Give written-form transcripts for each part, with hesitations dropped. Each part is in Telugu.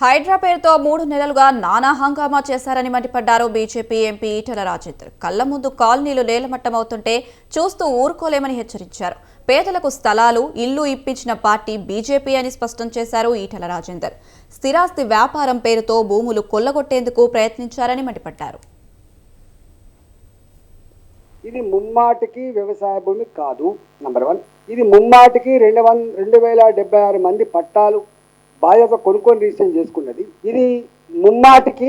హైడ్రా పేరుతో 3 నెలలుగా నానా హంగామా చేశారని మండిపడ్డారు బీజేపీ ఎంపీ ఈటెల రాజేందర్. కళ్ల ముందు కాలనీలు నేలమట్టమవుతుంటే చూస్తూ ఊరుకోలేమని హెచ్చరించారు. పేదలకు స్థలాలు, ఇల్లు ఇప్పించిన పార్టీ బీజేపీ అని స్పష్టం చేశారు ఈటెల రాజేందర్. స్థిరాస్తి వ్యాపారం పేరుతో భూములు కొల్లగొట్టేందుకు ప్రయత్నించారని మండిపడ్డారు. ఇది ముమ్మాటికి వ్యవసాయ భూమి కాదు. నంబర్ 1. ఇది ముమ్మాటికి 276 మంది పట్టాలు బాధ్యత కొనుక్కొని రిజిస్ట్రేషన్ చేసుకున్నది. ఇది ముమ్మాటికి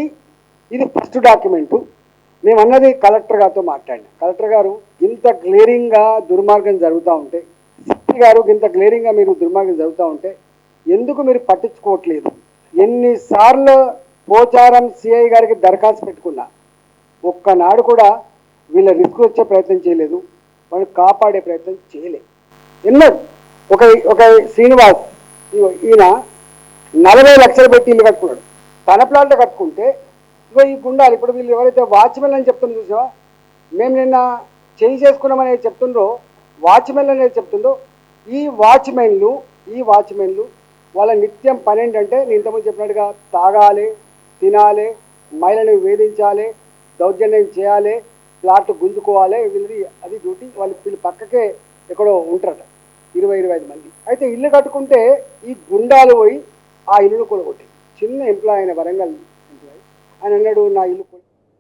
ఇది ఫస్ట్ డాక్యుమెంటు. మేము అన్నది కలెక్టర్ గారితో మాట్లాడినా. కలెక్టర్ గారు ఇంత క్లియరింగ్గా దుర్మార్గం జరుగుతూ ఉంటే, సిపి గారు ఇంత క్లియరింగ్గా మీరు దుర్మార్గం జరుగుతూ ఉంటే ఎందుకు మీరు పట్టించుకోవట్లేదు? ఎన్నిసార్లు పోచారం సిఐ గారికి దరఖాస్తు పెట్టుకున్నా ఒక్కనాడు కూడా వీళ్ళ రిస్క్ వచ్చే ప్రయత్నం చేయలేదు, వాళ్ళు కాపాడే ప్రయత్నం చేయలేదు. ఎన్నో ఒక శ్రీనివాస్ ఈయన 40 లక్షలు పెట్టి ఇల్లు కట్టుకున్నాడు. తన ప్లాంట్లో కట్టుకుంటే ఈ గుండాలు ఇప్పుడు వీళ్ళు ఎవరైతే వాచ్మెన్ అని చెప్తుందో చూసావా, మేము నిన్న చేయి చేసుకున్నామనేది చెప్తుండ్రో, వాచ్మెన్ అనేది చెప్తుందో, ఈ వాచ్మెన్లు వాళ్ళ నిత్యం పని ఏంటంటే నేను ఇంతకుముందు చెప్పినట్టుగా తాగాలి, తినాలి, మహిళలను వేధించాలి, దౌర్జన్యం చేయాలి, ప్లాట్ గుంజుకోవాలి. వీళ్ళది అది డ్యూటీ. వీళ్ళు పక్కకే ఎక్కడో ఉంటారట 20-25 మంది. అయితే ఇల్లు కట్టుకుంటే ఈ గుండాలు పోయి ఆ ఇల్లును కొలగొట్టి చిన్న ఎంప్లాయ్ అయిన వరంగల్ ఎంప్లాయ్ ఆయన అన్నాడు, నా ఇల్లు